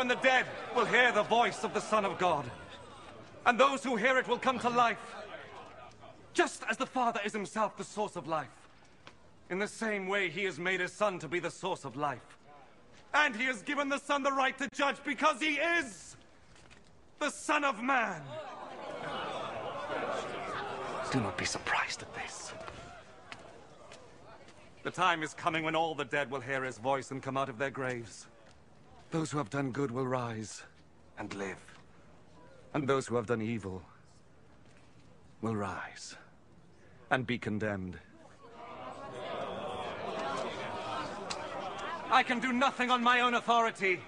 when the dead will hear the voice of the Son of God. And those who hear it will come to life. Just as the Father is himself the source of life. In the same way, he has made his Son to be the source of life. And he has given the Son the right to judge because he is the Son of Man. Do not be surprised at this. The time is coming when all the dead will hear his voice and come out of their graves. Those who have done good will rise and live. And those who have done evil will rise and be condemned. I can do nothing on my own authority.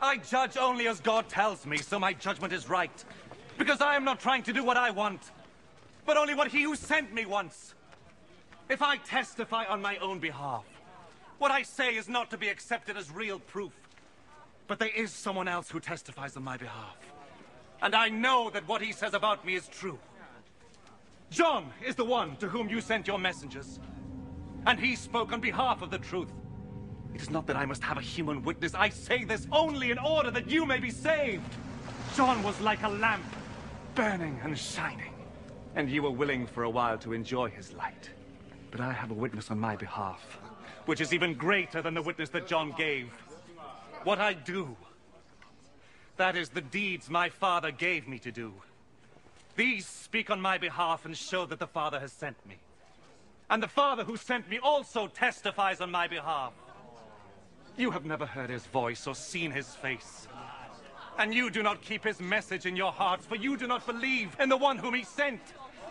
I judge only as God tells me, so my judgment is right. Because I am not trying to do what I want, but only what he who sent me wants. If I testify on my own behalf, what I say is not to be accepted as real proof. But there is someone else who testifies on my behalf. And I know that what he says about me is true. John is the one to whom you sent your messengers. And he spoke on behalf of the truth. It is not that I must have a human witness. I say this only in order that you may be saved. John was like a lamp, burning and shining. And you were willing for a while to enjoy his light. But I have a witness on my behalf, which is even greater than the witness that John gave. What I do, that is the deeds my Father gave me to do. These speak on my behalf and show that the Father has sent me. And the Father who sent me also testifies on my behalf. You have never heard his voice or seen his face. And you do not keep his message in your hearts, for you do not believe in the one whom he sent.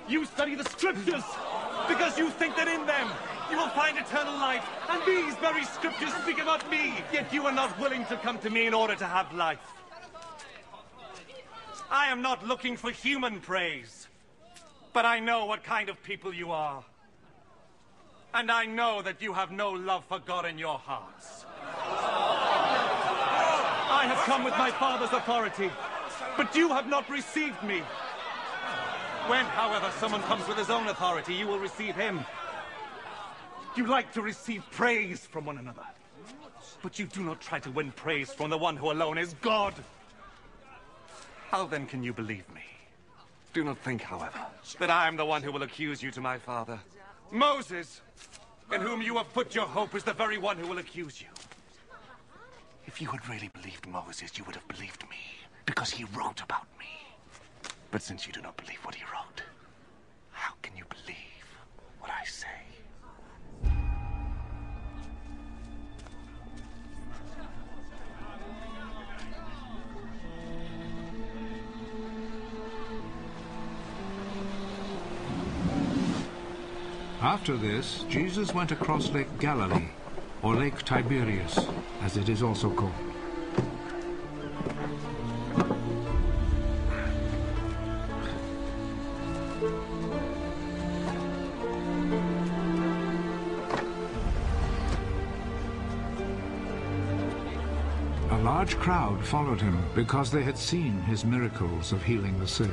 You study the scriptures because you think that in them you will find eternal life. And these very scriptures speak about me, yet you are not willing to come to me in order to have life. I am not looking for human praise, but I know what kind of people you are. And I know that you have no love for God in your hearts. I have come with my Father's authority, but you have not received me. When, however, someone comes with his own authority, you will receive him. You like to receive praise from one another, but you do not try to win praise from the one who alone is God. How then can you believe me? Do not think, however, that I am the one who will accuse you to my Father. Moses, in whom you have put your hope, is the very one who will accuse you. If you had really believed Moses, you would have believed me, because he wrote about me. But since you do not believe what he wrote, how can you believe what I say? After this, Jesus went across Lake Galilee, or Lake Tiberias, as it is also called. A large crowd followed him because they had seen his miracles of healing the sick.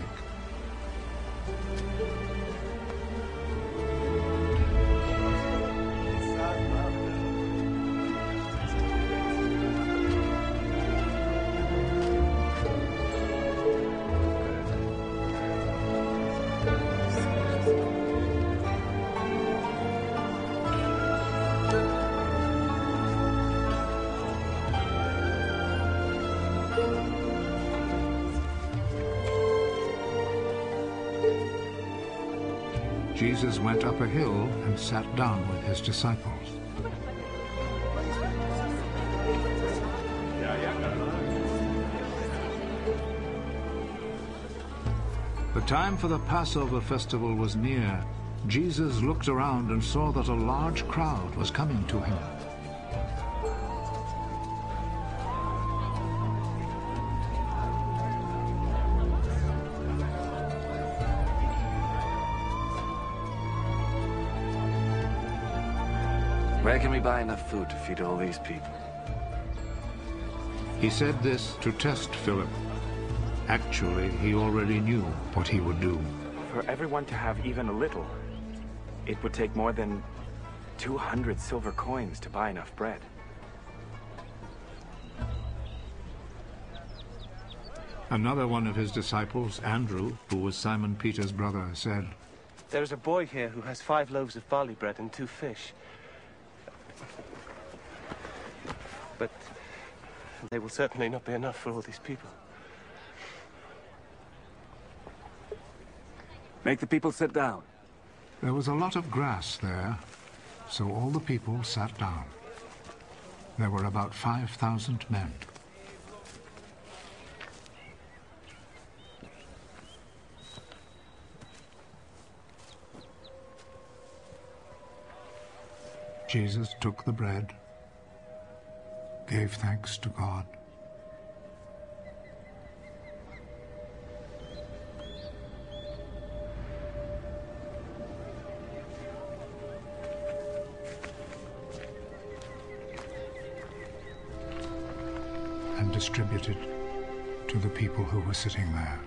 Jesus went up a hill and sat down with his disciples. The time for the Passover festival was near. Jesus looked around and saw that a large crowd was coming to him. Where can we buy enough food to feed all these people? He said this to test Philip. Actually, he already knew what he would do. For everyone to have even a little, it would take more than 200 silver coins to buy enough bread. Another one of his disciples, Andrew, who was Simon Peter's brother, said, There is a boy here who has 5 loaves of barley bread and 2 fish. But they will certainly not be enough for all these people. Make the people sit down. There was a lot of grass there, so all the people sat down. There were about 5,000 men. Jesus took the bread, gave thanks to God, and distributed to the people who were sitting there.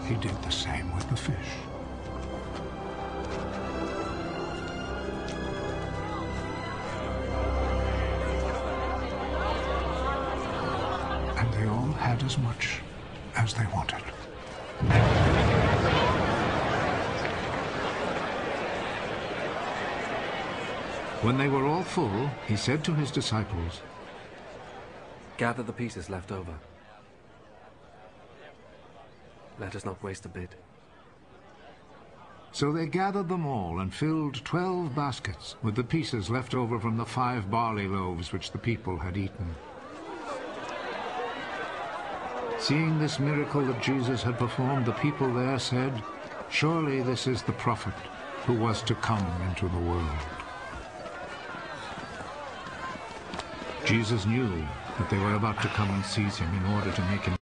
He did the same with the fish. And they all had as much as they wanted. When they were all full, he said to his disciples, Gather the pieces left over. Let us not waste a bit. So they gathered them all and filled 12 baskets with the pieces left over from the 5 barley loaves which the people had eaten. Seeing this miracle that Jesus had performed, the people there said, Surely this is the prophet who was to come into the world. Jesus knew that they were about to come and seize him in order to make him